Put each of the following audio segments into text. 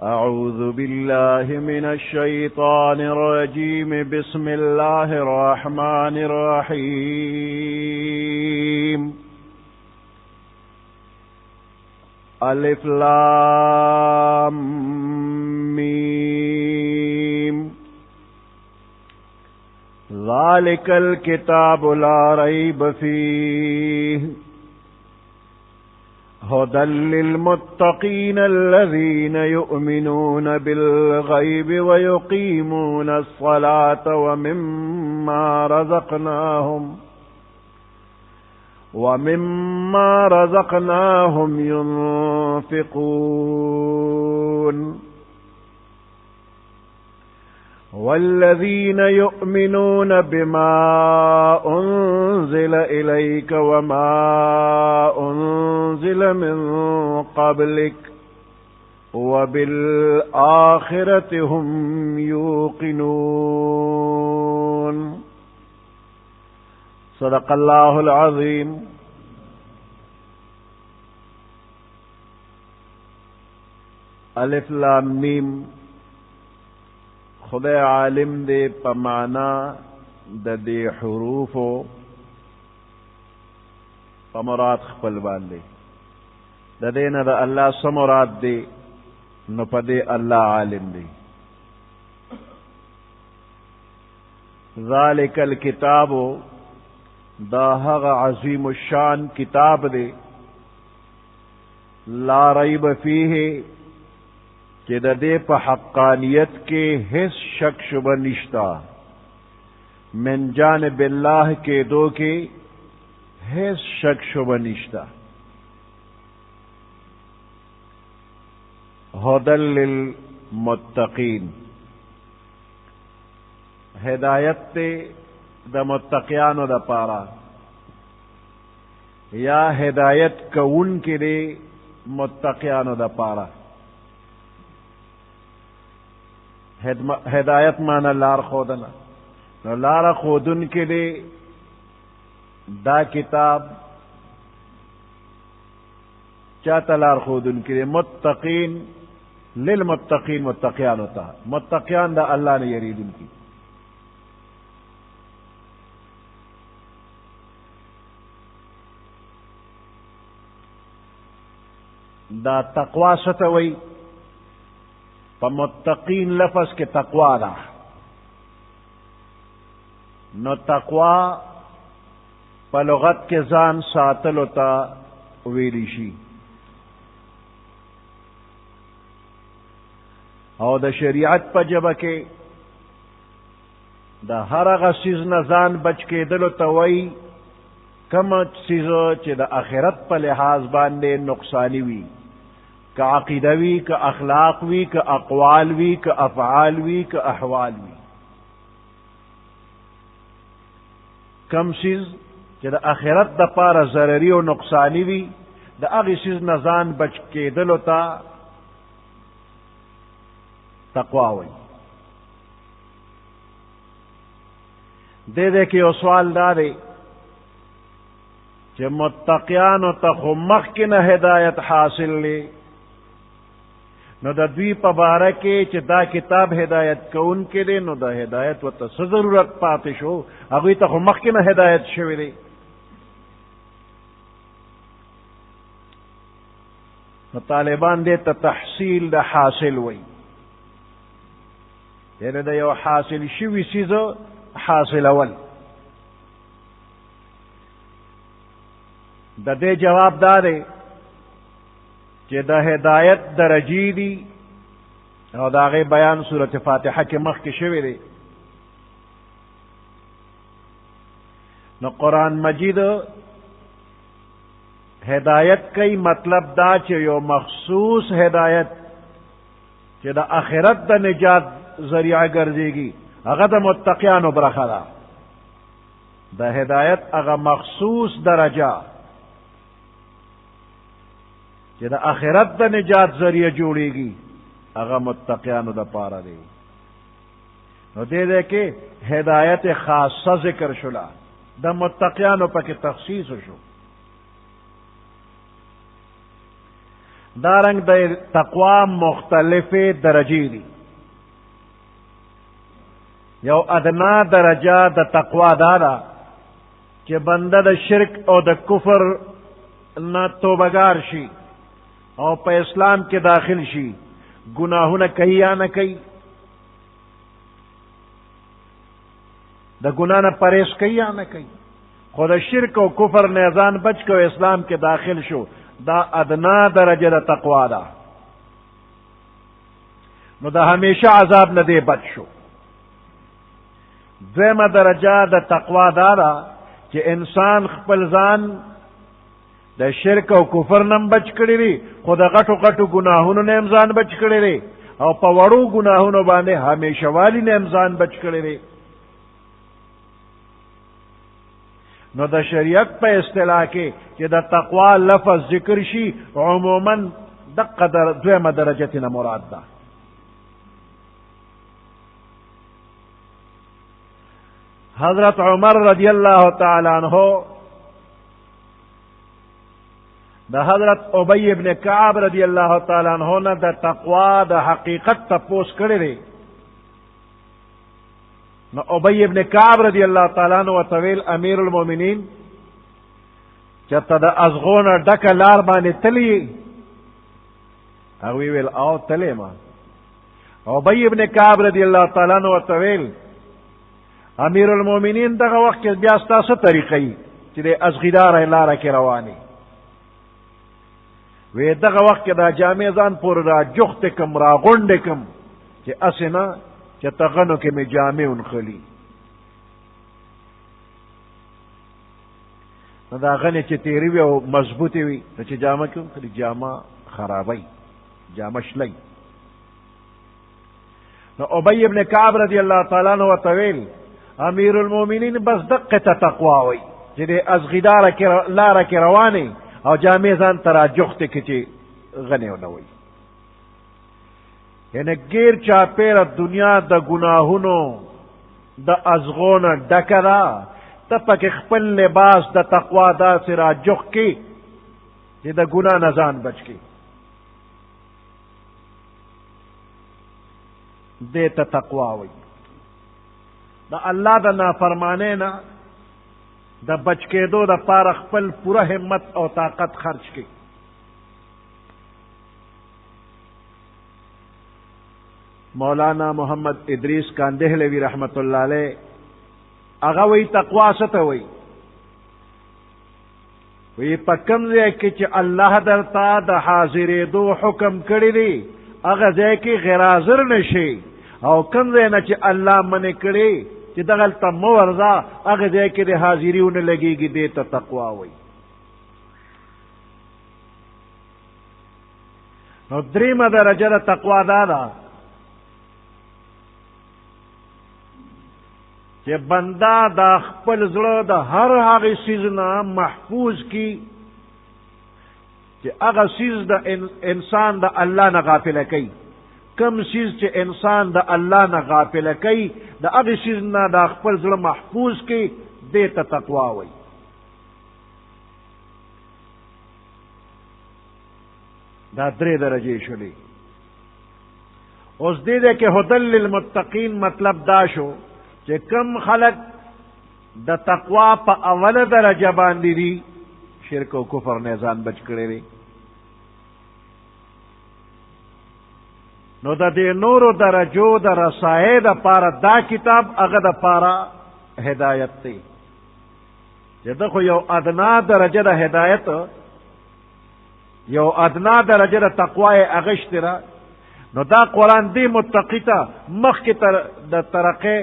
أعوذ بالله من الشيطان الرجيم بسم الله الرحمن الرحيم ألف لام ميم ذلك الكتاب لا ريب فيه هدى للمتقين الذين يؤمنون بالغيب ويقيمون الصلاة ومما رزقناهم ينفقون والذين يؤمنون بما أنزل إليك وما أنزل من قبلك وبالآخرة هم يوقنون صدق الله العظيم. الف لام میم خدای عالم دے پمانا د دې حروفو پمراد خپل باندې د دې نه د الله سمراد دی نو پدې الله عالم دی. ذالک الکتاب دا هغه عظیم الشان کتاب دی لا ریب فیه کہ د دې په حقانیت کې هیڅ شک شبه نشتا من جانب الله کې دو کې هیڅ شک شبه نشتا. هدى للمتقین ہدایت تے د متقیانو د پارا یا ہدایت کون کے دے متقیانو د پارا. ہدایت مانا لار خودنا نو لار خودن کے دے دا کتاب چاہتا لار خودن کے دے متقین للمتقین متقیان ہوتا متقیان دا اللہ نے یرید ان کی. دا تقوا ستوئی پا متقین لفظ کے تقوا دا نو تقوا پا لغت کے زان ساتلو تا ویلی شی او دا شریعت پا جبا کے دا ہر اغا سیز نزان بچ کے دلو تا وی کم سیزو چی دا آخرت پا لحاظ باندے نقصانی وی کا عقیدہ وی کا اخلاق وی کا اقوال وی کا افعال وی کا احوال وی کم سیز کہ دا آخرت دا پارا ضرری و نقصانی وی دا اغی سیز نزان بچ کے دلو تا تقوا وی. دے کہ سوال دارے کہ متقیانو تا خمخ کی نہ ہدایت حاصل لے نو دا دوی پا بارکے چی دا کتاب ہدایت کون کے دے نو دا ہدایت و تا ضرورت پاتے شو اگوی تا خو مخی نا ہدایت شوی دے نو طالبان دے تا تحصیل دا حاصل وی یعنی دا یو حاصل شوی سیزو حاصل اول دا دے جواب دا دے کہ دا ہدایت درجی دی اور دا غی بیان سورۃ فاتحہ کے مخ کے شوی دی. نو قرآن مجید ہدایت کئی مطلب دا چے یو مخصوص ہدایت چے دا آخرت دا نجات ذریعہ گردے گی اگر دا متقیانو برخا دا ہدایت اگر مخصوص درجہ کہ دا آخرت دا نجات ذریعہ جوڑے گی اگر متقیانو دا پارا دے نو دے کہ ہدایت خاصہ ذکر شلا دا متقیانو پا کہ تخصیص شو. دارنګ د تقوا مختلفې درجې دي. یو ادنا درجه د تقوا دا ده چې بنده د شرک او د کفر نه توبهګار شي او په اسلام کې داخل شي، ګناهونه کوي یا نه کوي، د ګناه نه پرهیز کوي یا نه کوي، خو د شرک او کفر نه ځان بچ کو اسلام کې داخل شو، دا ادنا درجه د تقوا ده. نو د همیشه عذاب نه دی بچ شو. دویمه درجه د تقوا دا ده چې انسان خپل ځان د شرک او کفر نه بچ کړی دی، خو د غټو غټو ګناهونو نه هم ځان بچ کړی دی، او په وړو ګناهونو باندې همیشه والی نه هم ځان بچ کړی دی. نو د شریعت په اصطلاح کې چې د تقوا لفظ ذکر شي عموما دقه دویمه درجه نه مراد ده. حضرت عمر رضی اللہ تعالی عنہ د حضرت ابی ابن کعب رضی اللہ تعالی عنہ نه د تقوا د حقیقت تپوس کړی دی. نو ابی ابن کعب رضی اللہ تعالی عنہ وتویل امیر المؤمنین چته د ازغونه ډکه لار باندې تلی او ویل او تلی ما. ابی ابن کعب رضی اللہ تعالی عنہ وتویل امیر المؤمنین دغه وخت کې بیا ستاسو طریقې چې د ازغیدار لاره کې رواني وې دغه وخت کې دا جامع ځان پور را جوخت کم را غونډ کم چې اسنه چې تغنو کې می جامع انخلی نو دا غنه چې تیری وي او مضبوطی وي چې جامع کوم خلی جامع خرابای جامع شلی. نو ابی ابن کعب رضی اللہ تعالی عنہ وتویل امیر المؤمنین بس دقه تقوا وي چې د ازغیدار لاره کې رواني او جامع ځان تراجخت کې چې غنی نه وي. یعنی غیر چاپیره دنیا د ګناهونو د ازغونه ډکه ده، ته پکې خپل لباس د تقوا داسې راجخ کې چې د ګناه نه ځان بچ کې. دې ته تقوا وي. د الله د نافرمانۍ نه د بچ کېدو د پاره خپل پوره همت او طاقت خرج کړي. مولانا محمد ادریس کاندهلوی رحمت الله علیه هغه وی تقوا څه ته وی؟ وی په کوم ځای کې چې الله درته د حاضرېدو حکم کړی دی هغه ځای کې غیر حاضر نشي، او کوم ځای نه چې الله منع کړی چې دغلته مه ورځه هغه ځای کې د حاضري ونه لګېږي، دې ته تقوا وایي. نو دریمه درجه د تقوا دا ده چې بنده د خپل زړه د هر هغې څیز نه محفوظ کي چې هغه څیز د انسان د الله نه غافله کوي. کم چیز چې انسان د الله نه غافله کوي د هغې چیز نه د خپل زړه محفوظ کړي، دې ته تقوا وایي. دا درې درجې شولې. اوس دې کې هدل للمتقین مطلب دا شو چې کم خلق د تقوا په اوله درجه باندې دي شرک او کفر نه ځان بچ کړی دی، نو د دې نورو درجو د رسایې د پاره دا کتاب هغه د پاره هدایت دی. چې دا خو یو ادنا درجه د هدایت، یو ادنا درجه د تقوا اغشت را، نو دا قرآن دی متقی ته مخکې د ترقې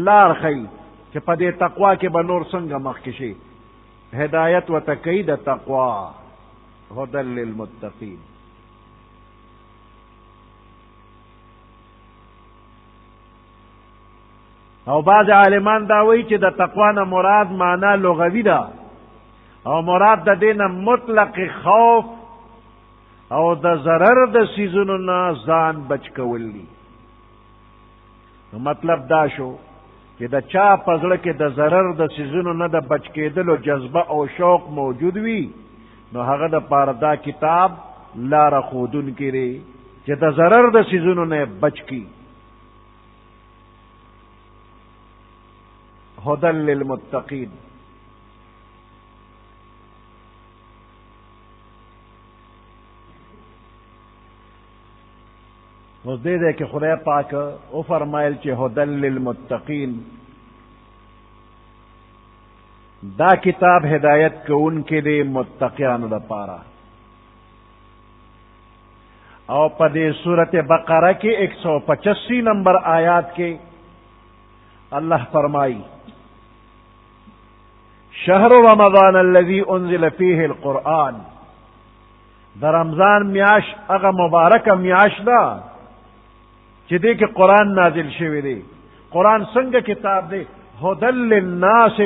لار ښیي چې په دې تقوا کې به نور څنګه مخکې شي. هدایت ورته کوي د تقوا، هدى للمتقین. او بعض عالمان دا وایي چې د تقوا نه مراد معنا لغوي ده، او مراد د دې نه مطلق خوف او د ضرر د سیزونو نه ځان بچ کول دي. نو مطلب دا شو چې د چا په زړه کې د ضرر د سیزونو نه د بچ کېدلو جذبه او شوق موجود وي، نو هغه د پاره دا کتاب لار خودن کی ری چې د ضرر د سيزونو نه بچ کی. هدى للمتقین. اوس دې ده کې خدای پاک او فرمایل چې هدى للمتقین دا کتاب ہدایت کون کے دے متقیانو لپاره. او پدے سورت بقرہ کے 185 نمبر آیات کے اللہ فرمائی شہر رمضان الذي انزل فيه القرآن. دا رمضان میاش اغا مبارک میاش دا چی دے کہ قرآن نازل شوی دے. قرآن سنگ کتاب دے هدى للناس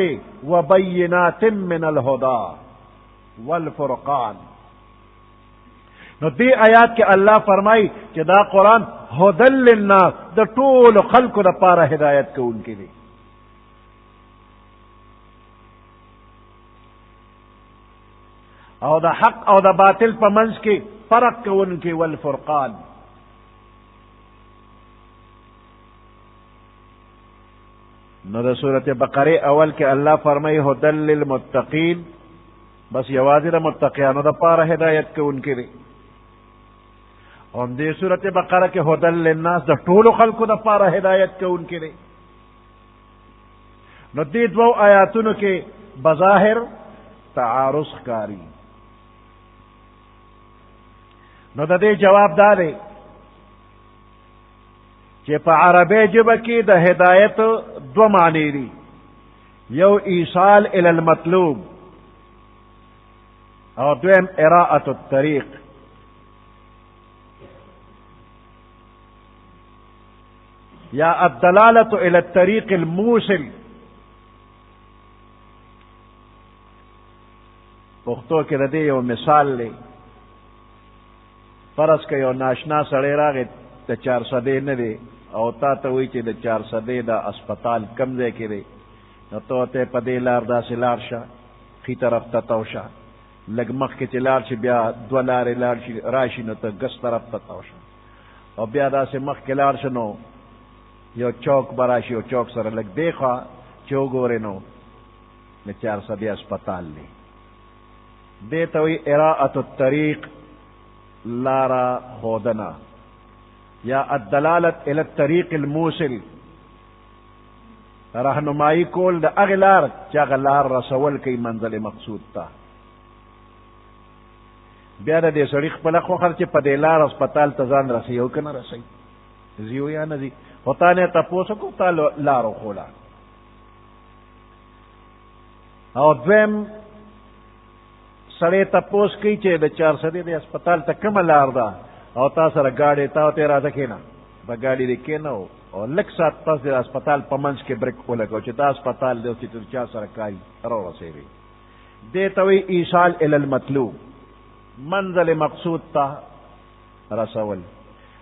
وبينات من الهدى والفرقان. نو دی آیات کے اللہ فرمائی کہ دا قرآن هدى للناس دا طول خلق دا پارا ہدایت کو ان کے لیے. او دا حق او دا باطل پا منز کے فرق کو ان کے والفرقان. نو دا سورت بقرے اول کے اللہ فرمائی هدى للمتقین بس یوازی دا متقیانو دا پارا ہدایت کو ان کے لیے. اور دے سورت بقرہ کے هدى للناس دا طول خلق دا پارا ہدایت کو ان کے لیے. نو دی دو آیاتونو کے بظاہر تعارض کاری. نو دا دے جواب دارے کہ پا عربی جبہ کی دا ہدایت دو معنی دی. یو ایصال الی المطلوب اور دویم اراءۃ الطریق. یا الدلالۃ الی الطریق الموصل. پختو کے ردے یو مثال لے فرض که یو ناشنا سړی راغی د 400 نه دی او تا ته وایي چې د 400 دا اسپتال کم ځای کې دی نو ته ورته په دې لار داسې لاړ شه ښي طرف ته تاو شه لږ مخکې چې لاړ شي بیا 2 لارې لاړ شي راشي نو ته ګس طرف ته تاو شه او بیا داسې مخکې لاړ شه نو یو چوک به راشي او چوک سره لږ دی خوا چې وګورې نو د 400 اسپتال دی. دې ته وایي اراءة الطریق لارا خودنا یا الدلالت الی الطریق الموصل رہنمائی کول دا اغلار چا غلار رسول کی منزل مقصود تا. بیا دا دے سڑی خپل خوخر چی پا دے لار اسپتال تزان رسی ہو کنا رسی زیو یا نزی ہوتا نے تپوسکو تا لارو خولا. او دویم سڑے تپوس کی چے دا 400 دے اسپتال تا کم لار دا او تا سر گاڑی تا تیرا دکینا با گاڑی دے کینا او لک سات پاس دے اسپتال پا منس کے بریک کو لگو چے دا اسپتال دے چے تر چا سر کائی رو رسے رے. دے توی ایصال الی المطلوب منزل مقصود تا رسول.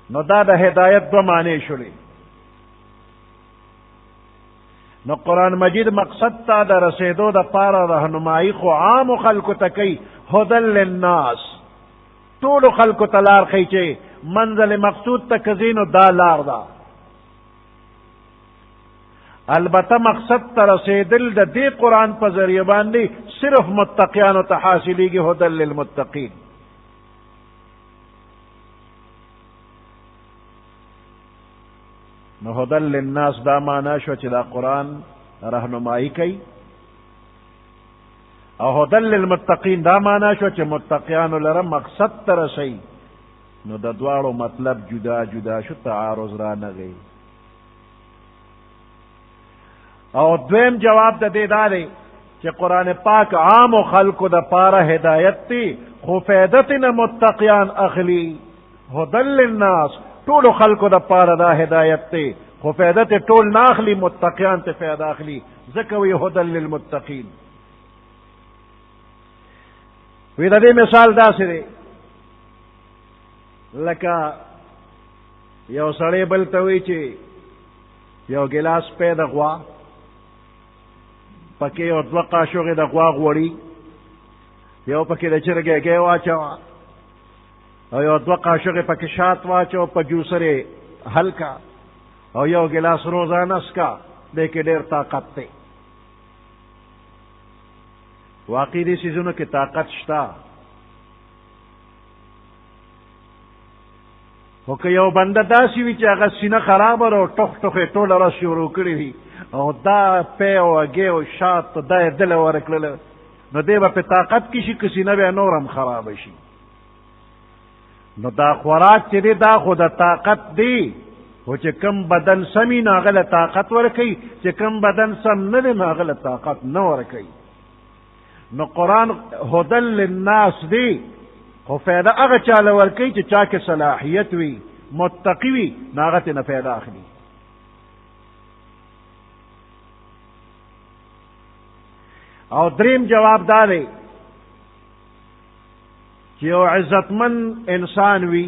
نو دا دا ہدایت دو معنی شلی. نو قرآن مجید مقصد تا دا رسیدو دا پارا رہنمائی خو عام خلق تکی هدى للناس طول خلق تلار خیچے منزل مقصود تکزینو دا لار دا. البتہ مقصد تا رسیدل دا دی قرآن پا ذریعہ باندی صرف متقیانو تحاصلی گی هدى للمتقین. نو هدى للناس دا مانا شو چی دا قرآن رہنمائی کئی او هدى للمتقین دا مانا شو چی متقیانو لرم مقصد ترسی. نو دا دوارو مطلب جدا جدا شو تعارض را نگئی. او دویم جواب دا دے دارے چی قرآن پاک عام و خلق دا پارا ہدایت تی خو فیدتنا متقیان اخلی. هدى للناس طول خلق دا پارا دا ہدایت تے خو فیدت طول ناخلی متقیان تے فیدا اخلی زکوی هدى للمتقین. وی دا دے مثال دا سرے لکا یو سڑے بلتوی چے یو گلاس پے دا غوا پکی یو دوقا شوغی دا غوا غوڑی یو پکی دا چرگے گے واچوا او یو دوه قاشقې پکې شات واچو، په جوسرې حل کا، او یو ګلاس روزانه اسکا، دې کې ډېر طاقت دی. واقعي دې سیزونو کې طاقت شته. خو که یو بنده داسې وي چې هغه سینه خرابه ده او ټوخ ټوخې ټوله ورځ شروع کړي وي او دا پی او هګۍ او شات دا یې دله ورکړله، نو دی به په طاقت کې شي، که سینه بیا نور هم خرابه شي. نو دا خوراک چې دی دا خو د طاقت دی، خو چې کم بدن سمي نو هغه له طاقت ورکوي، چې کم بدن سم نه دی نو هغه له طاقت نه ورکوي. نو قرآن هدل للناس دی، خو فایده هغه چاله ورکوي چې چا کې صلاحیت وي، متقي وي، نو هغه ترې نه فایده اخلي. او دریم جواب دا دی چې یو عزتمن انسان وي،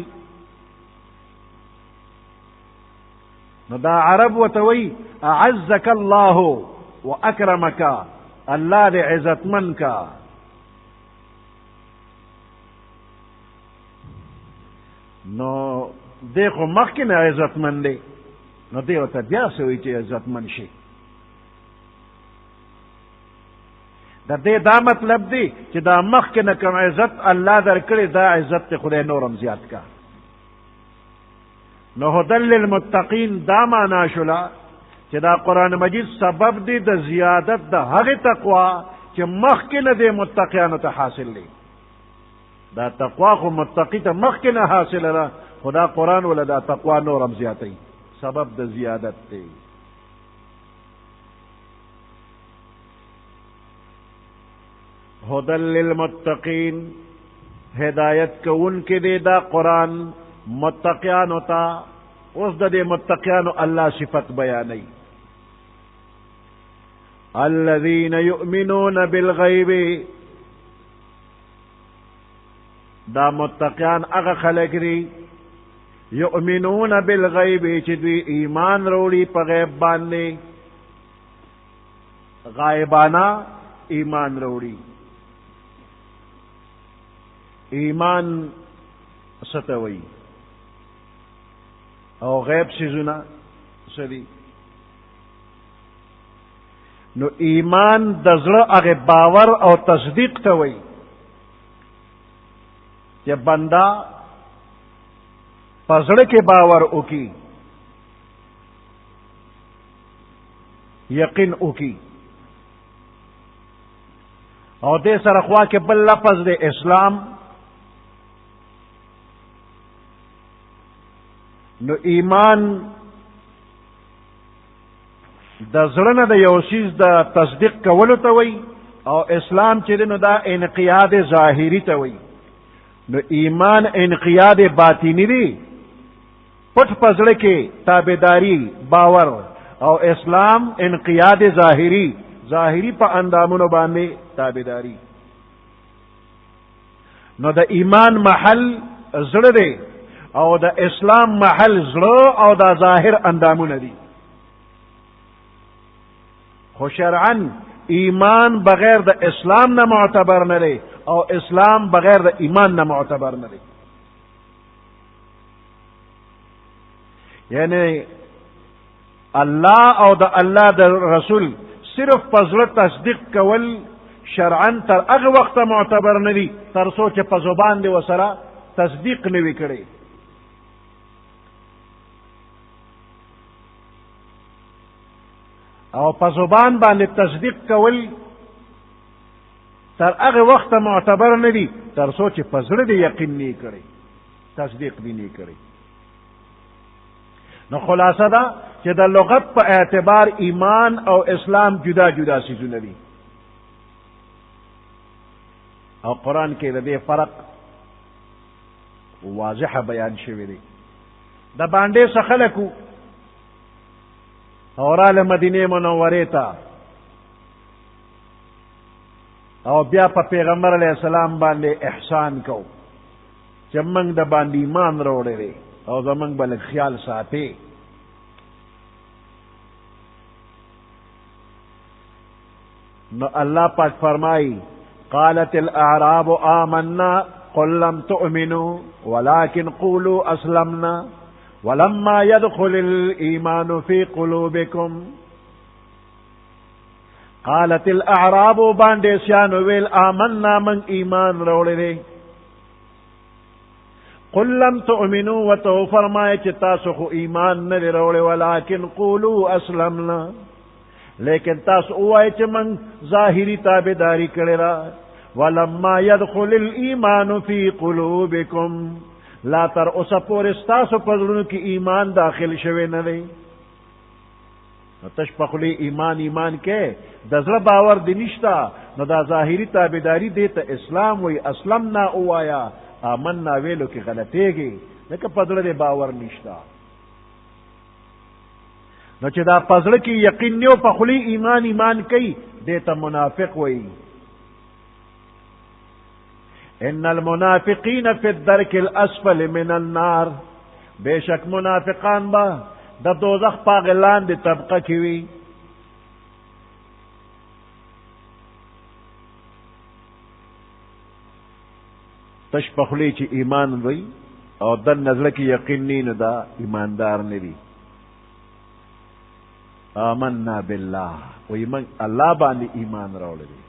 نو دا عرب ورته وایي اعزک الله واکرمک، الله دې عزتمن کا. نو دی خو مخکې نه عزتمن دی، نو دی ورته بیا څه وایي چې عزتمن شي. د دې دا مطلب دی چې دا مخکې نه کوم عزت الله درکړي، دا عزت ته خدای نورم زیات کا. نو هدل للمتقین دا معنا شولا چې دا قرآن مجید سبب دی د زیادت د هغې تقوا چې مخکې نه دی متقیانو ته حاصل دی. دا تقوا خو متقی ته مخکې نه حاصله ده، خو دا قرآن ولا دا تقوا نورم زیاتی، سبب د زیادت دی. هدل للمتقین، ہدایت کون کے دے دا قرآن متقیانو تا. اس دا دے متقیانو اللہ صفت بیانی، الذین یؤمنون بالغیب، دا متقیان اغا خلق دی یؤمنون بالغیب چی دوی ایمان روڑی پا غیب باندے، غائبانا ایمان روڑی. ایمان ستوي او غیب سیزونا سدي. نو ایمان د زړه هغه باور او تصدیق ته وایي چې بندا په زړه کې باور وکي، یقین وکي، او دې سره خوا کې بل لفظ د اسلام. نو ایمان د زړه نه د یو شیز د تصدیق کولو ته وایي، او اسلام چې دی نو دا انقیاد ظاهري ته وایي. نو ایمان انقیاد باطنی دی، پټ په زړه کې تابعداري باور، او اسلام انقیاد ظاهري، ظاهري په اندامونو باندې تابعداري. نو د ایمان محل زړه دی، او د اسلام محل زړه او د ظاهر اندامونه دي. خو شرعاً ایمان بغیر د اسلام نه معتبر نه دی، او اسلام بغیر د ایمان نه معتبر نه دی. یعنی الله او د الله د رسول صرف په زړه تصدیق کول شرعاً تر هغه وخته معتبر نه دی تر څو چې په زبان دی وسره تصدیق نه وي کړی. او په زبان باندې تصدیق کول تر هغه وخت معتبر نه دي تر څو چې په زړه دې یقین نه کړي، تصدیق دې نه کړي. نو خلاصه ده چې د لغت په اعتبار ایمان او اسلام جدا جدا څیزونه دي، او قرآن کې د دې فرق واضح بیان شوی دی. د باندې څه خلکو اوراله مدینه منوره ته او بیا په پیغمبر علیہ السلام باندې احسان کو چې موږ د باندې ایمان راوړی او زموږ بل خیال ساتي. نو الله پاک فرمایي قالت الاعراب آمنا قل لم تؤمنوا ولكن قولوا اسلمنا ولما يدخل الايمان في قلوبكم قالت الاعراب باندیسیانو ویل آمنا من ایمان روڑے قل لم تؤمنوا وتو فرمائے چی تاسو خو ایمان نلی روڑے ولكن قولوا اسلمنا لیکن تاسو اوائے چی من ظاہری تابداری کرے را ولما يدخل الایمان فی قلوبکم لا تر اسا پور استاسو پزرونو کی ایمان داخل شوے نلے تش پخلی ایمان کے دزر باور دی نشتا نو دا ظاہری تابداری دیتا اسلام وی اسلمنا اوایا آمنا ویلو کی غلطے گی لیکن پزر دی باور نشتا نو چی دا پزر کی یقین نیو پخلی ایمان کئی دیتا منافق وی ان المنافقین فی الدرک الاسفل من النار بے شک منافقان با دا دوزخ پاغلان دی طبقہ کیوی تش پخلی چی ایمان وی اور دن نظر کی یقینین دا ایماندار نوی آمنا باللہ وی من اللہ باندی ایمان روڑ دی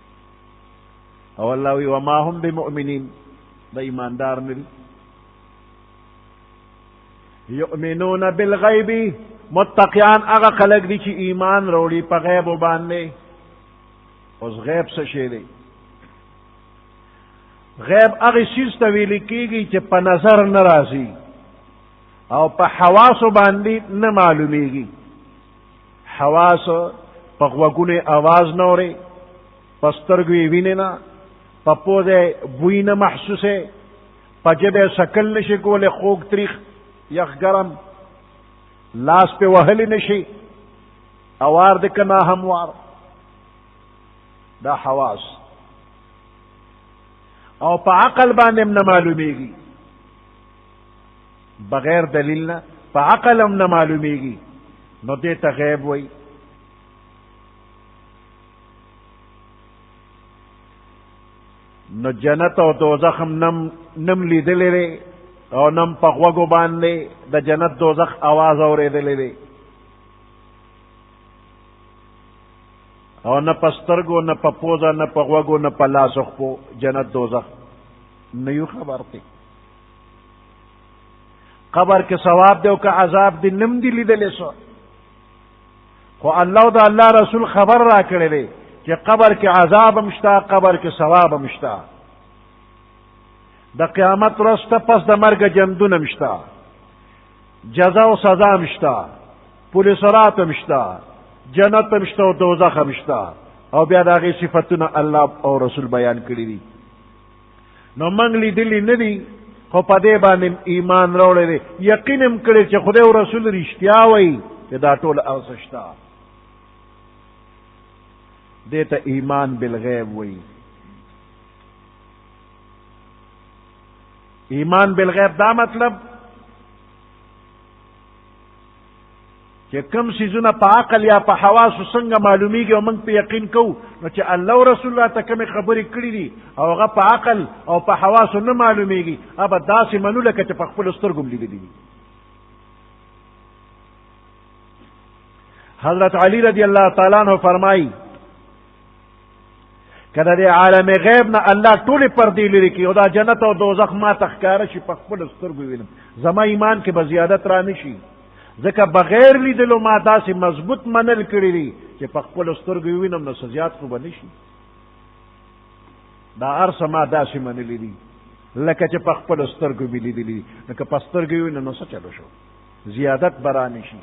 او اللہ وی وما هم بمؤمنین دا ایماندار نوی یؤمنون بالغیب متقیان اغا خلق دی چی ایمان روڑی پا غیب و باندے اس غیب سے شیرے غیب اغی چیز تویلی کی گی چی پا نظر نرازی او پا حواس و باندی نمعلومی گی حواس پا غوگون آواز نورے پا سترگوی ویننا پا پوزے بوین محسوسے پا جبے سکل نشی گولے خوگ تریخ یخ گرم لاس پہ وحلی نشی اوار دکنا ہموار دا حواس او پا عقل بانم نہ معلومی گی بغیر دلیل نہ پا عقل ہم نہ معلومی گی نو دیتا غیب وئی نو جنت او دوزخ ہم نم لی دلے رے او نم پخوگو باندے دا جنت دوزخ آواز اورے دلے دے او نہ پسترگو نہ پپوزا نہ پخوگو نہ پلاسخ پو جنت دوزخ نیو خبر تی قبر کے ثواب دے کا عذاب دی نم دی لی دلے سو خو اللہ دا اللہ رسول خبر را کرے دے کہ قبر کے عذاب مشتا قبر کے ثواب مشتا دا قیامت رستا پس دا مرگ جندون مشتا جزا و سزا مشتا پولیسرات مشتا جنت مشتا و دوزخ مشتا او بیا دا غی صفتنا اللہ او رسول بیان کری دی نو منگلی دلی ندی خو پا دے بانم ایمان روڑے دے یقینم کرے چھ خدے و رسول رشتیا وئی کہ دا طول ارسشتا دیتا ایمان بالغیب وئی ایمان بالغیب دا مطلب کہ کم سیزونا پا عقل یا پا حواس سنگا معلومی گی و منگ پا یقین کو نو چا اللہ و رسول اللہ تا کم خبری کری دی او غا پا عقل او پا حواس نو معلومی گی اب دا سی منو لکا چا پا خپل استرگم لی دی حضرت علی رضی اللہ تعالیٰ عنہ فرمائی کدا دے عالم غیب نا اللہ طول پردی لری کی او دا جنت و دوزخ ما تخکارشی پا خپل استرگو وینم زما ایمان کے بزیادت رانشی ذکر بغیر لی دلو ما دا سی مضبوط منل کری لی کہ پا خپل استرگو وینم نا سزیاد کو بنشی دا عرص ما دا سی منلی لی لکا چا پا خپل استرگو بلی دلی لکا پا استرگو وینم نا سچلو شو زیادت برانشی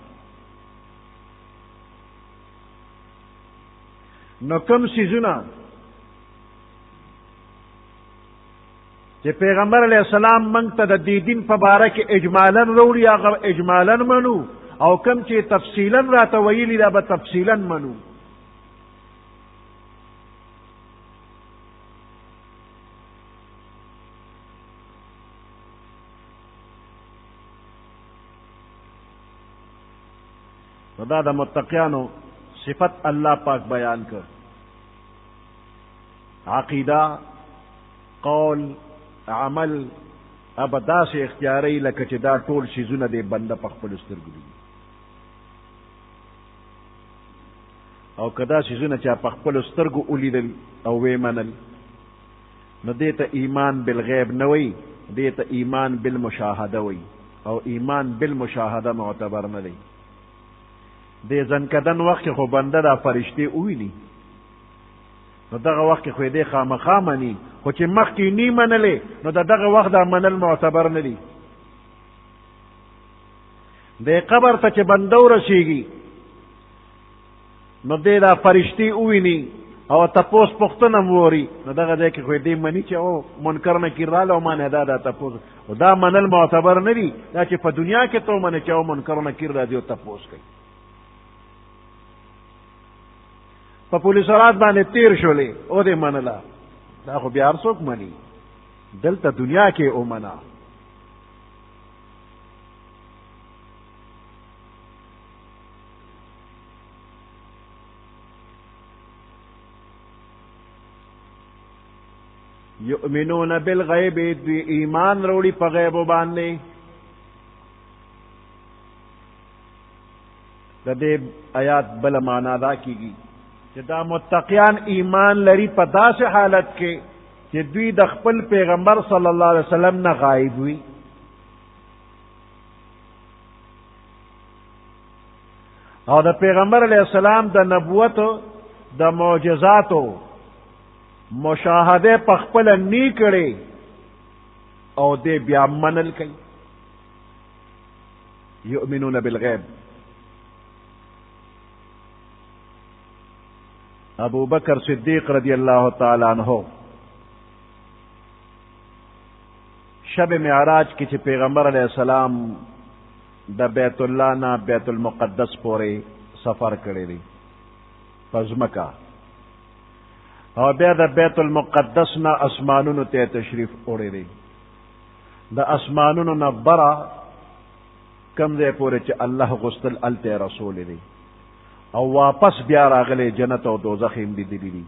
نو کم سیزونا کہ پیغمبر علیہ السلام منگتا دا دین پبارک اجمالاً روڑی اگر اجمالاً منو او کم چی تفصیلاً راتا ویلی دا با تفصیلاً منو دا متقیانو صفت اللہ پاک بیان کر عقیدہ قول عمل اب داسې اختیاري لکه چې دا ټول شیزونه دی بنده په خپلو سترګو ویني او که دا شیزونه چا په خپلو سترګو ولیدل او ویې منل نو دې ته ایمان بالغیب نه وایي دې ته ایمان بالمشاهده وایي او ایمان بالمشاهده معتبر نه دی دې ځنکدن وخت کې خو بنده دا فرشتې وویني نو دغه وخت کې خو یې دې خامخا مني خو چې مخکې نی منلې نو د دغه وخت دا منل معتبر نه دي دې قبر ته چې بنده ورسېږي نو دې دا فرشتې وویني او تپوس پختونه موري نو دغه ځای کې خو دې مني چې او منکر نکیر راله او ما نه دا تپوس او دا منل معتبر نه دي دا چې په دنیا کې تو منې چې او منکر نکیر راځي او تپوس کوي په پولیس رات باندې تیر شولې او دې منله دا خو بیا هر څوک مني دلته دنیا کې او منا یؤمنون بالغیب دوی ایمان روڑی پا غیب باندې دا دې آیات بل معنا دا کیږي چې دا متقیان ایمان لري په داسې حالت کې چې دوی د خپل پیغمبر صلی الله علیه وسلم نه غایب وي او د پیغمبر علیه السلام د نبوت د معجزاتو مشاهده په خپل نی کړي او دې بیا منل کوي یؤمنون بالغیب ابو بکر صدیق رضی اللہ تعالی عنہ شب معراج کی چې پیغمبر علیہ السلام د بیت الله نه بیت المقدس پورې سفر کړی دی پزمکا او بیا د بیت المقدس نه اسمانونو ته تشریف وړی دی د اسمانونو نه برا کم ځای پورې چې الله غسل الته رسول دی او واپس بیا راغلی جنت او دوزخ هم لیدلی دي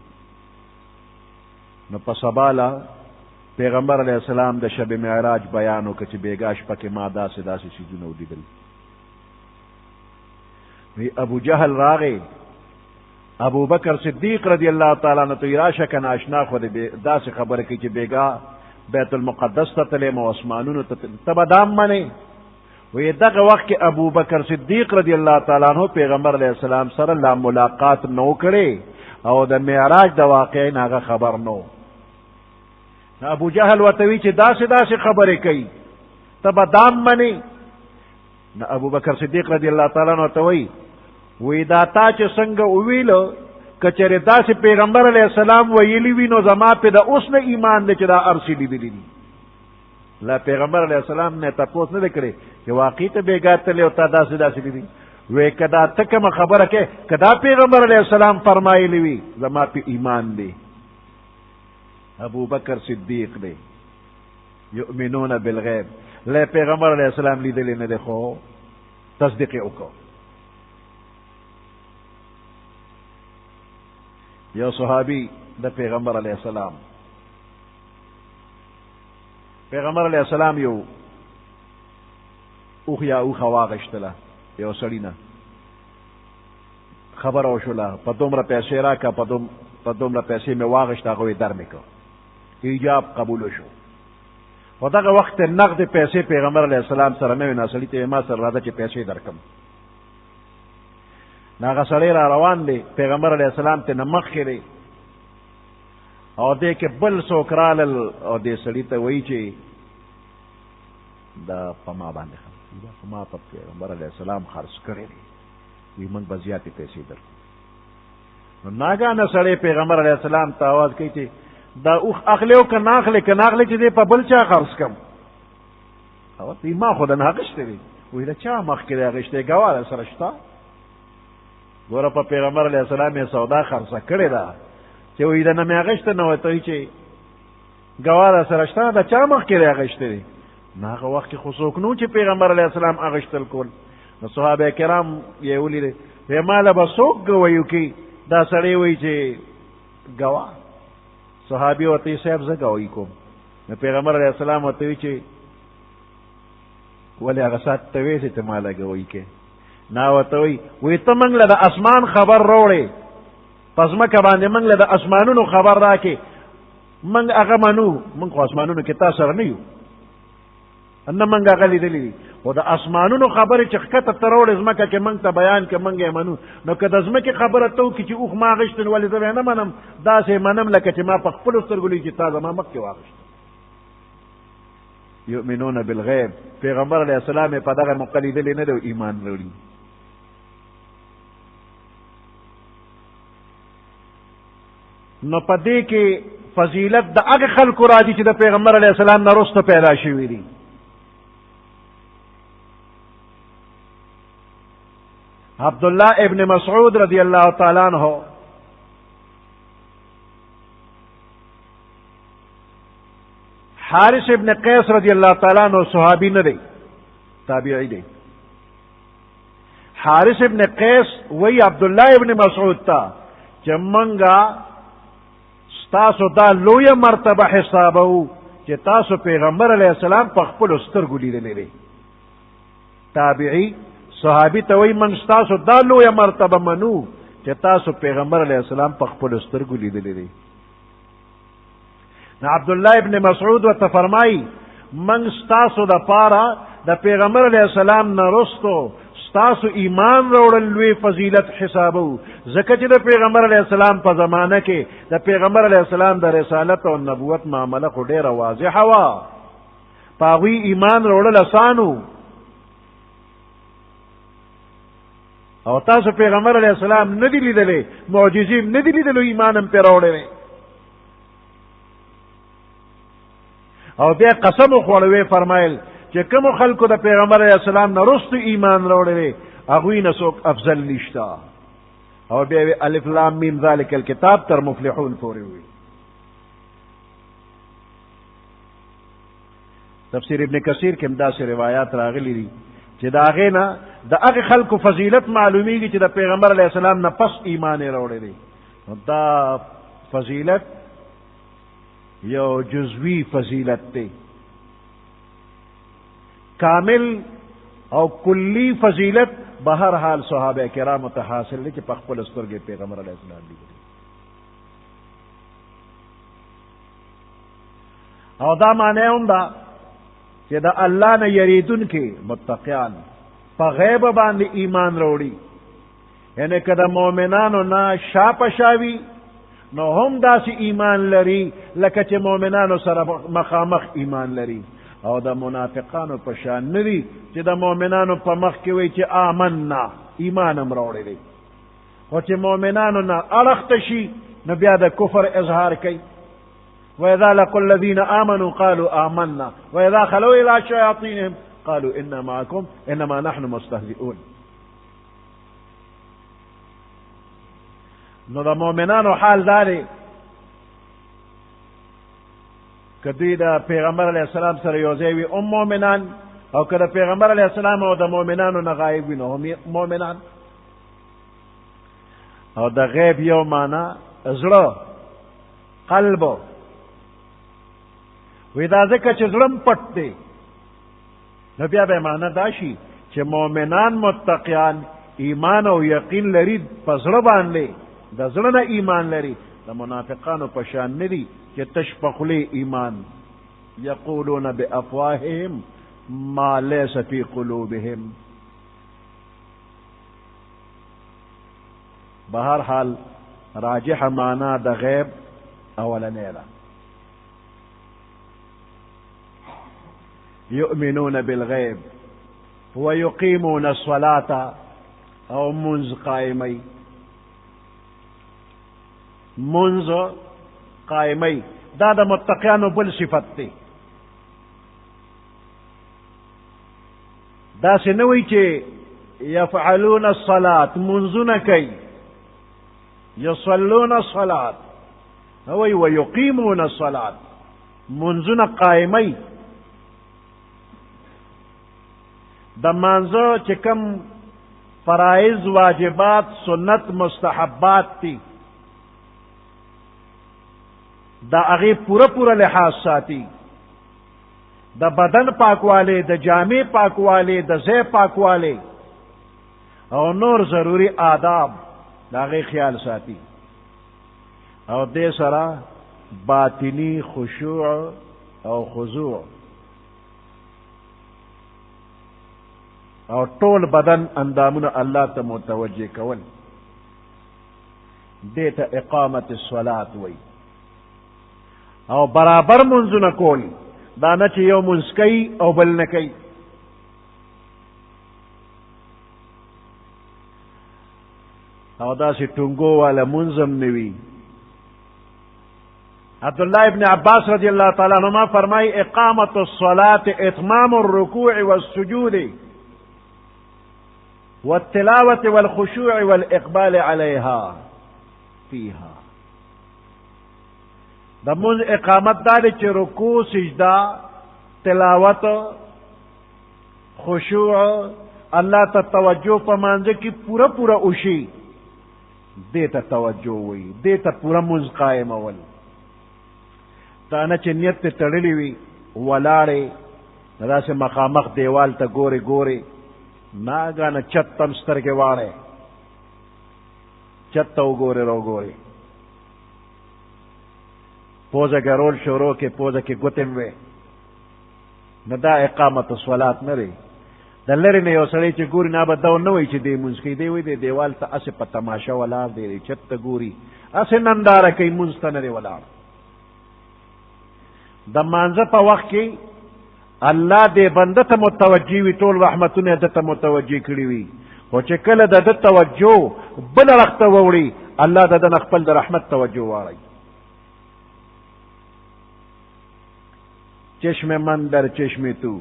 نو په سباله پیغمبر علیہ السلام د شب معراج بیان وکړ چې بیګا شپه کې ما داسې داسې څیزونه ولیدل وی ابو جهل راغی ابو بکر صدیق رضی اللہ تعالی عنہ تو راشه کنه آشنا خو داسې خبره کوي چې بیګا بیت المقدس ته تلم او اسمانونو ته تبه دام منی وی دغه وخت کې ابو بکر صدیق رضی اللہ تعالی عنہ پیغمبر علیہ السلام سره لا ملاقات نو کړي او د معراج د واقع نه خبر نو ابو جهل وتوی چې داسې داسې خبرې کوي تبه دام منی نو ابو بکر صدیق رضی اللہ تعالی عنہ توی وی دا تا چې څنګه ویلو کچره داسې پیغمبر علیہ السلام ویلی وی نو زما په د اوس نه ایمان دې چې دا ارسی لیدلی دي لا پیغمبر علیہ السلام نے تپوس نه کړي چې واقعي ته بیګا تللی او تا داسې داسې دي وی کدا ته کومه خبره کې کدا پیغمبر علیہ السلام فرمایلی وی زما په ایمان دی ابو بکر صدیق دی یؤمنون بالغیب لا پیغمبر علیہ السلام لیدلی نه دی خو تصدیق وکړو یو صحابی د پیغمبر علیہ السلام پیغمبر علیہ السلام یو اوخ یا اوخه واغشتله یو سړی نه خبر او شوله په دومره پیسې راکه په دومره پیسې مې واغشته هغه یې در مې کړ ایجاب قبول شو خو دغه وخت نقد پیسې پیغمبر علیہ السلام سره نه وې نو سړي ته ما سره راځه چې پیسې درکم ناغه سړی را روان دی پیغمبر علیہ السلام ته نمخ کړي او دې کې بل څوک رالل او دې سړي ته وایي چې دا په ما باندې دا په ما په پیغمبر علیہ السلام خرڅ کړی دی وی موږ به زیاتې پیسې درکړو نو ناګانه سړی پیغمبر علیہ السلام ته آواز کوي چې دا اوخ اخلی او که ناخلی چې دې په بل چا خرڅ کم او ته ما خو د نه اخیستی دی وایي د چا مخکې دی اخیستی ګواره سره شته ګوره په پیغمبر علیہ السلام یې سودا خرڅه کړې ده چې وایي د نه مې اخیسته نه وی ته وایي چې ګواره سره شته د چا مخکې دی اخیستی دی نو هغه وخت کې خو څوک نو چې پیغمبر علیہ السلام اخیستل کول نو صحابه کرام یې ولیدې وی ماله به څوک ګویو کې دا سړی وایي چې ګوا صحابي ورته صاحب زه ګوی کوم نو پیغمبر علیہ السلام ورته وی چې ولې هغه سات ته وی چې ما لګوي کې نا ورته وی ته موږ له د اسمان خبر راوړې پس مکه باندې موږ له د اسمانونو خبر راکې موږ هغه منو موږ خو اسمانونو کې تاسو سره نه یو ان موږ هغه لیدلي او د اسمانونو خبرې چې ښکته ته راوړې ځمکه کې موږ ته بیان کې موږ یې منو نو که د ځمکې خبره ته وکړي چې اوښ ما اخېستن ولې زه نه منم داسې منم لکه چې ما په خپلو سترګو لیدي چې تا زما مخکې واخېست یؤمنون بالغیب پیغمبر علیه السلام یې په دغه موقع لیدلی نه دی او ایمان راوړي نو په دې کې فضیلت د هغه خلکو راځي چې د پیغمبر علیه السلام نه وروسته پیدا شوي دي عبداللہ ابن مسعود رضی اللہ تعالیٰ عنہ حارث ابن قیس رضی اللہ تعالیٰ عنہ صحابی نہ دے تابعی دے حارث ابن قیس وہی عبداللہ ابن مسعود تا چمنگا ستاسو دا لوی مرتبہ حسابو چې تاسو پیغمبر علیہ السلام په خپل سترګو لیدلی دی تابعی صحابی ته وایي من ستاسو دا لویه مرتبه منو چې تاسو پیغمبر علیه السلام په خپلو سترګو لیدلی دی نو عبدالله ابن مسعود ورته فرمایي من ستاسو دپاره د پیغمبر علیه السلام نه رستو ستاسو ایمان راوړل لوی فضیلت حسابو ځکه چې د پیغمبر علیه السلام په زمانه کې د پیغمبر علیه السلام د رسالت او نبوت معامله خو ډېره واضحه وه په هغوی ایمان راوړل اسانو او تاسو پیغمبر علیہ السلام ندی لیدلی معجزیم ندی لیدلو ایمانم پی راوڑی او بیا قسم خوړوي فرمایل چې کوم خلکو د پیغمبر علیہ السلام نه رستو ایمان راوړی هغوی نه څوک افضل نشته او بیا الف لام میم ذلک الکتاب تر مفلحون پورې وي تفسیر ابن کثیر کې هم داسې روایات راغلي دي چې د هغې نه د هغې خلکو فضیلت معلومیږي چې د پیغمبر علیه السلام نه پس ایمان یې راوړی دی نو دا فضیلت یو جزوی فضیلت دی کامل او کلی فضیلت به هر حال صحابه کرامو ته حاصل دی چې په خپل سترګې پیغمبر علیه السلام لیدلی او دا معنی هم ده چې د الله نه یریدونکي متقیان په غیب باندې ایمان راوړي یعنی که د مؤمنانو نه شا په شا وي نو هم داسې ایمان لري لکه چې مؤمنانو سره مخامخ ایمان لري او د منافقانو په شان نه دي چې د مؤمنانو په مخ کې وایي چې آمنا ایمان هم راوړی دی خو چې مؤمنانو نه اړخته شي نو بیا د کفر اظهار کوي وإذا لقوا الذين آمنوا قالوا آمنا وإذا خلوا إلى شياطينهم قالوا إنا معكم إنما نحن مستهزئون نو د مؤمنانو حال دا دی که دوی د پیغمبر علیه السلام سره یو ځای وي هم مؤمنان او که د پیغمبر علیه السلام او د مؤمنانو نه غایب وي نو هم مؤمنان او د غیب یو معنی زړه قلب وی دا ځکه چې زړه پټ دی نو بیا به معنی دا شي چې مؤمنان متقیان ایمان او یقین لري په زړه باندې د زړه نه ایمان لري د منافقانو په شان نه دي چې تش په خولې ایمان یقولون بافواههم ما لیس فی قلوبهم بهر حال راجح معنی د غیب اولنی ده یؤمنون بالغیب ویقیمون الصلاة او منز قائمی منز قائمی دا د متقیانو بل صفت دی دا څه نه وایي چې یفعلون الصلاة منزونه کوي یصلون الصلاة وی ویقیمون الصلاة منزونه قائمی د مانزه چې کوم فرائض واجبات سنت مستحبات دي دا هغه پورا لحاظ ساتي د بدن پاکواله، د جامع پاکواله، د ځای پاکواله او نور ضروری آداب داغه خیال ساتي او دې سره باطنی خشوع او خضوع او ټول بدن اندامونه الله ته متوجه کول، دې ته اقامت الصلاة وای. او برابر منځونه کول، دا نه چې یو منځ کوي او بل نه کوي. او داسې ټونګو والا منظم نوي. عبداللہ ابن عباس رضی اللہ تعالیٰ عنہما فرمائی اقامت الصلاة اتمام الرکوع والسجود والتلاوة والخشوع والإقبال عليها فيها. دا منز اقامت داری چی رکوع سجدہ تلاوت خشوع اللہ تا توجہ پمانزے کی پورا پورا اوشی دیتا توجہ ہوئی، دیتا پورا منز قائم اول. تانا چی نیت تے تڑلی وی ولارے ندا سے مخامخ دیوال تا گورے گورے ناگانا چت تم سترگے وارے چت تو گورے رو گورے پوزا کے رول شروع کے پوزا کے گتم وے ندا اقامت الصلاة نرے دا لری نے یو سڑی چی گوری نابا دو نوی چی دی منز کی دی وی دی دیوال تا اسے پا تماشا ولار دی چت تا گوری اسے نندارا کئی منز تا نرے ولار. دا مانزه په وخت کې الله دې بنده ته متوجي وي، ټول رحمتونه ده ته متوجي کړي وي، خو چې کله د ده توجه بل اړخ ته ووړي الله د ده نه خپل د رحمت توجه واړوي. چشم من در چشم تو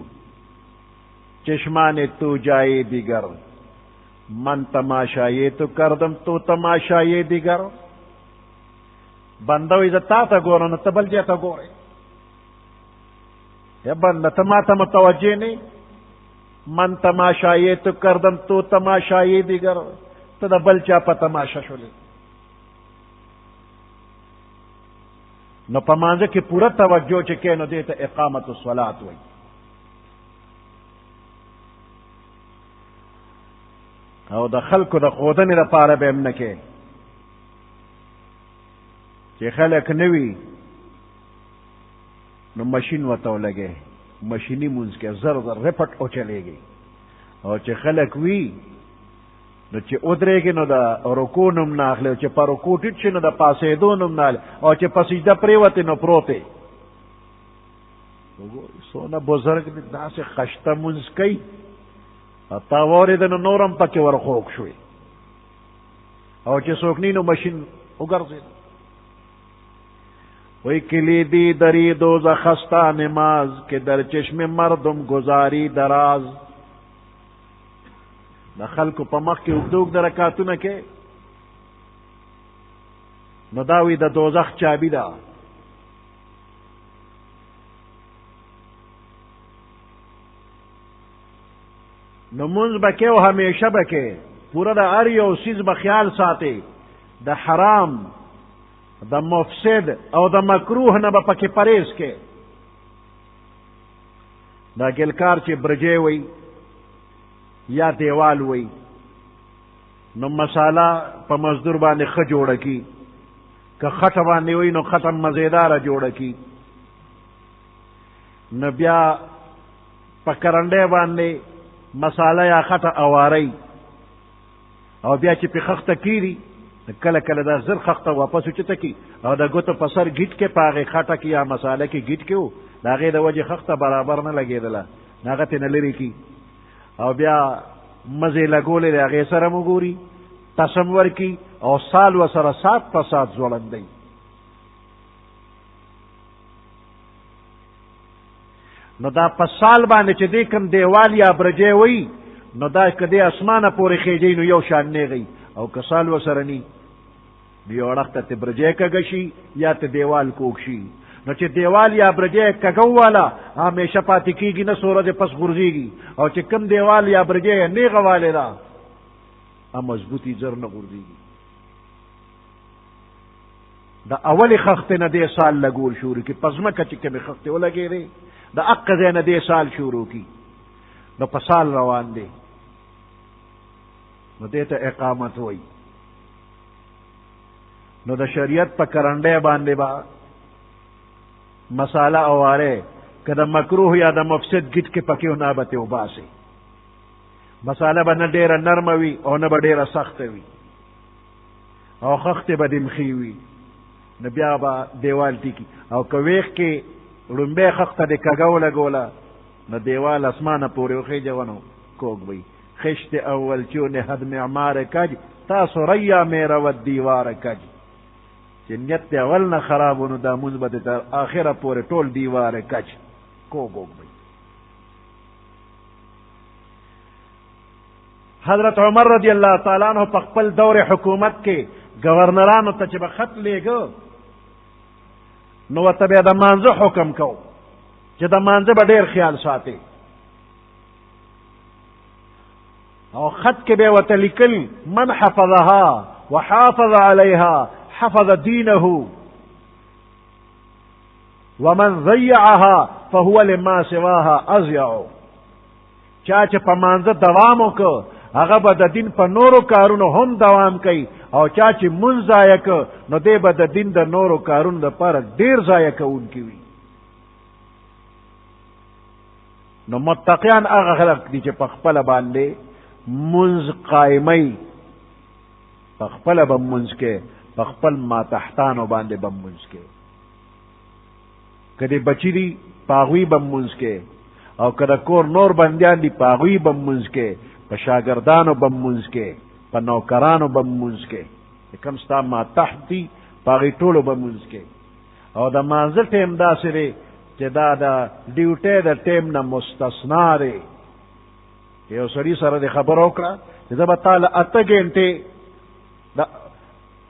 چشمان تو جائے دیگر من تماشایے تو کردم تو تماشایے دیگر. بنده وي زه تا ته ګورم نو ته بل ځای ته ګورې. یا بندہ تما تا متوجہ نہیں، من تماشایے تو کردم تو تماشایے دیگر تو دا بل چا پا تماشا شولی. نو پا مانزه کی پورا توجہ چکے نو دیتا اقامت الصلاة وی. او دا خلقو دا خودنی دا پارا بیم نکے چی خلق نوی نو مشین وتو لگے مشینی منز کے زر زر رپٹ او چلے گی. او چی خلق وی نو چی ادرے گی نو دا رکو نم ناخلے او چی پا رکو ٹیٹ چی نو دا پاسیدو نم ناخلے او چی پا سجدہ پریوتی نو پروتے. سونا بزرگ دا سے خشتہ منز کئی تاواری دا نو نورم پا کی ورخوک شوی او چی سوکنی نو مشین اگر زید وی کلیدی دری دوزخ خستہ نماز کہ در چشم مردم گزاری دراز. دا خلق پا مخ کی اگدوگ در رکاتو نکے نو داوی دا دوزخ چابی دا. نو منز بکے و ہمیشہ بکے پورا دا اریو سیز بخیال ساتے دا حرام دا مفسد او دا مکروح نبا پکی پریز کے. دا گلکار چی برجے وی یا دیوال وی نو مسالہ پا مزدور باندے خ جوڑا کی کہ خط باندے وی نو ختم مزیدار جوڑا کی نو بیا پا کرنڈے باندے مسالہ یا خط اواری او بیا چی پی خخت کیری کل کل دا زر خخت واپس چتا کی او دا گوتو پسر گیٹ کے پاگے خاٹا کی یا مسالہ کی گیٹ کے ہو دا غیر دا وجہ خخت برابر نہ لگے دلا ناغت نلری کی او بیا مزے لگولے دا غیر سر مگوری تصور کی او سال و سر سات پا سات زولن دی. نو دا پا سال باندے چی دیکن دیوال یا برجے وی نو دا کدے اسمان پوری خیجی نو یو شان نے گئی او کسال و سرنی بیو اڑخت تی برجے کگشی یا تی دیوال کوکشی. نو چی دیوال یا برجے کگو والا ہمیشہ پاتی کی گی نا سورج پس غرزی گی او چی کم دیوال یا برجے نیغ والے دا ام مضبوطی زر نا غرزی گی. دا اولی خخت نا دے سال لگول شوری کی پزمکا چی کمی خخت ہو لگے رے د اقا ځای نه دې سال شروع کی نو په سال روان دی نو دې ته اقامت وای نو د شریعت په کرنډه باندې با مساله اواره که د مکروه یا د مفسد گیټ کې پکې نه بته وباسي مساله به نه ډیره نرمه وي او نه به ډیره سخته وي او خخته به دمخي وي نو بیا به دیوال ټیکی او که ویښ کې لومبی خخته د کږو لګوله نو دیوال اسمانه پورې وخیجه ونو کوږ وي خشت اول چون حد معمار کج تاسو ریا میرا و دیوار کج چې نیت دی اول نه خرابونو دا مونځ به تر آخره پورې ټول دیوار کج کوږ وي حضرت عمر رضی اللہ تعالیٰ عنہ په خپل دور حکومت کې گورنرانو ته چې به خط لیږه نو ورته بیا د مانځه حکم کو چې د مانځه به ډېر خیال ساتي او خط کې به ورته لیکل من حفظها وحافظ عليها حفظ دينه ومن ضيعها فهو لما سواها اضيع چا چې په مانځه دوام وکړ هغه به د دین په نورو کارونو هم دوام کوي او چا چې مونځ ضایع کړ نو دی به د دین د نورو کارونو لپاره ډېر ضایع کوونکي وي نو متقیان هغه خلک دي چې په خپله باندې مونځ قایموي په خپله به مونځ کې په خپل ماتحتانو باندې به مونځ کې که د بچي دي په هغوی به مونځ کې او که د کور نور بندیان دي په هغوی به مونځ کې په شاګردانو به مونځ کې په نوکرانو به مونځ کې چې کوم ستا ماتحت دي په هغوی ټولو به مونځ کې او د مانځه ټیم داسې دی چې دا د ډیوټۍ د ټیم نه مستثنا دی یو سړي سره د خبره وکړه چې زه به تا له 8 ګنټې د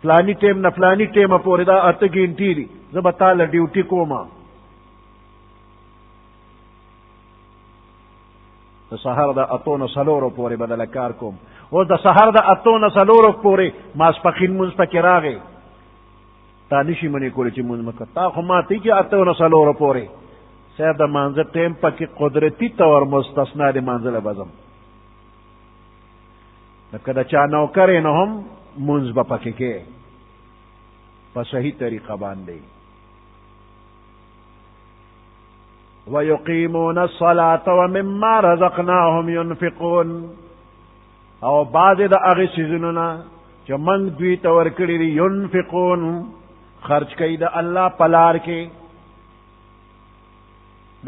فلاني ټیم نه فلاني ټیمه پورې دا 8 ګنټې دي زه به تا له ډیوټي کومه د سهار د 8 نه 4 پورې به دله کار کوم اوس د سهار د 8 نه 4 پورې ماسپښین مونځ پکې راغی تا نشي منې کولی چې مونځ مه کوه تا خو ماتی چې 8 نه 4 پورې صاحب د مانځه ټیم پکې قدرتي طور مستثنا د مانځه له بزم لکه د چا نوکر یې نو هم مونځ به پکې کې په صحیح طریقه باندې وَيُقِيمُونَ الصَّلَاةَ وَمِمَّا رَزَقْنَاهُمْ يُنْفِقُونَ او بعض د هغې څیزونو نه چې موږ دوی ته ورکړي دي ينفقون خرج کوي د الله په لار کې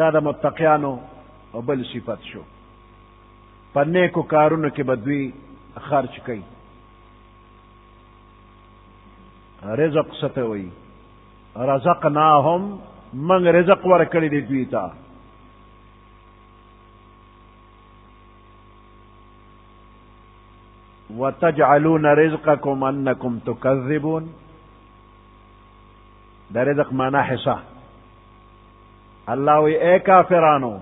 دا د متقیانو او بل صفت شو په نیکو کارونو کې به دوی خرج کوي رزق څه ته وایي رزقناهم من رزق ورکړی دی دوی ته وتجعلون رزقكم انکم تکذبون دا رزق معنا حصہ الله وی اے کافرانو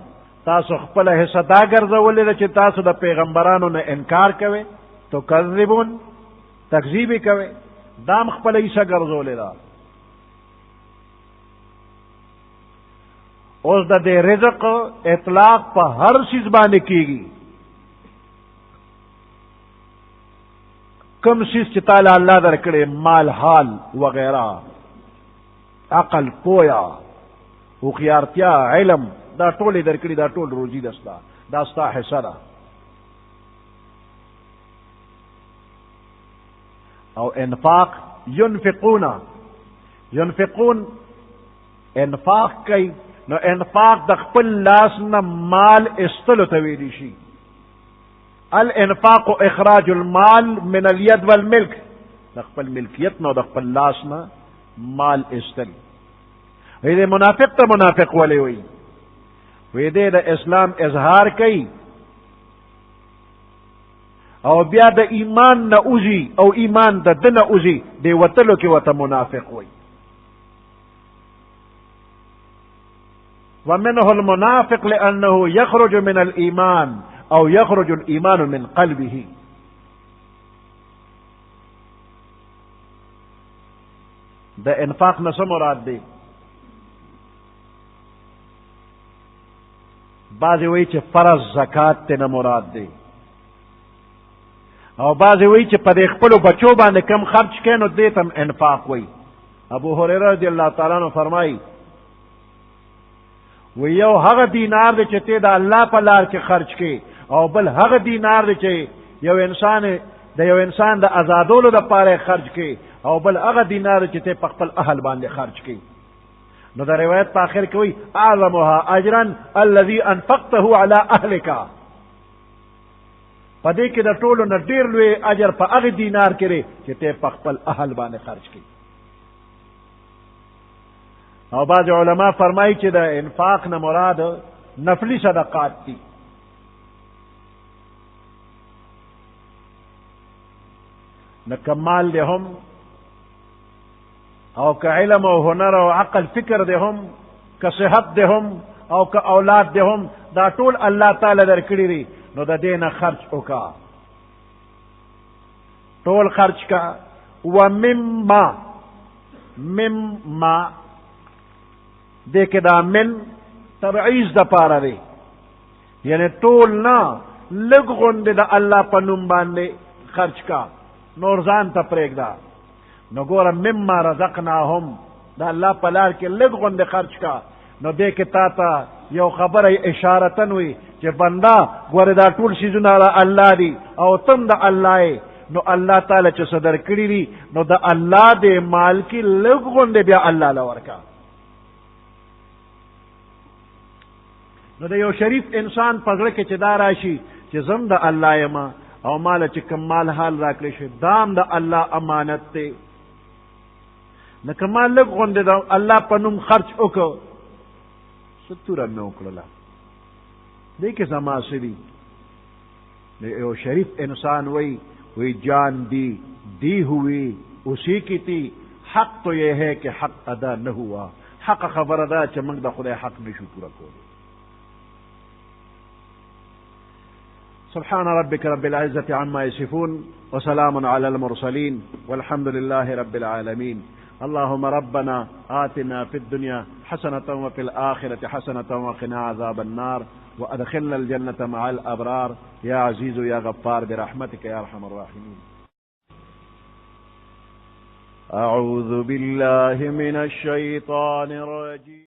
تاسو خپل حصہ دا ګرځولې ده چې تاسو د پیغمبرانو نه انکار کوئ تکذبون تکذیب کوئ دام خپل حصہ ګرځولې ده اوس د دې رزق اطلاق په هر شیز باندې کیږي کم شیز چې تعالی الله درکړي مال حال وغیرہ عقل پویا هوښیارتیا علم دا ټول درکړي دا ټول روزي دستا دا ستا حصہ ده او انفاق ينفقون انفاق کوي نو انفاق د خپل لاس نه مال استلو ته ویلی شي الانفاق اخراج المال من اليد والملك د خپل ملکیت نو د خپل لاس نه مال استل دې منافق ته منافق ولی وي وی دې د اسلام اظهار کوي او بیا د ایمان نه اوزي او ایمان د دنه اوزي دې وتلو کې وته منافق وي ومنه المنافق لأنه يخرج من الإيمان أو يخرج الإيمان من قلبه ده انفاق نسو مراد دی بعضی وایي چې فرض زکات ته نه مراد دی او بعضی وایي چې په دې خپلو بچو باندې کم خرچ کړي نو دې ته هم انفاق وایي. ابو هريره رضی الله تعالی عنہ فرمایي و یو هغه دینار دی چې ته د الله په لار کې خرچ کړي او بل هغه دینار دی چې یو انسان د آزادولو دپاره خرچ کړي او بل هغه دینار چې ته په خپل اهل باندې خرچ کړي. نو دا روایت په آخر کې وایي اعظمها اجرا الذي انفقته على اهلك، په دې کې د ټولو نه ډېر لوی اجر په هغه دینار کې دی چې ته په خپل اهل باندې خرچ کړي. او بعض علما فرمایي چې د انفاق نه مراد نفلی صدقات دي. نه کمال دی هم او که علم او هنر او عقل فکر دی هم که صحت دی هم او که اولاد دی هم دا ټول الله تعالی درکړي دي. نو د دې نه خرچ وکا، ټول خرچ کا. و مما دې کې دا من تبعیض د پاره دی، یعنی ټول نه لږ غوندې د الله په نوم باندې خرچ کا، نور ځان ته پرېږده. نو ګوره مما رزقناهم د الله په لار کې لږ غوندې خرچ کا. نو دې کې تا ته یو خبره اشارتن وي چې بنده ګوره دا ټول شیزونه د الله دي او تم د الله یې. نو الله تعالی چې څه درکړي دي نو د الله د مال کې لږ غوندې بیا الله له ورکا. نو د یو شریف انسان په زړه کې چې دا راشي چې زم د الله یم او مال چې کم مال حال راکړی شي دام د الله امانت دی. نه که ما لږ غوندې د الله په نوم خرچ وکړو څه توره مې وکړله دې کې زما څه دي. یو شریف انسان وہی جان دی ہوئی اسی کی تھی، حق تو یہ ہے کہ حق ادا نہ ہوا. حق خبر ادا چمک دا خدا حق نشو پورا کولو. سبحان ربك رب العزة عما يصفون وسلام على المرسلين والحمد لله رب العالمين. اللهم ربنا آتنا في الدنيا حسنة وفي الآخرة حسنة وقنا عذاب النار وأدخلنا الجنة مع الأبرار يا عزيز يا غفار برحمتك يا أرحم الراحمين. أعوذ بالله من الشيطان الرجيم.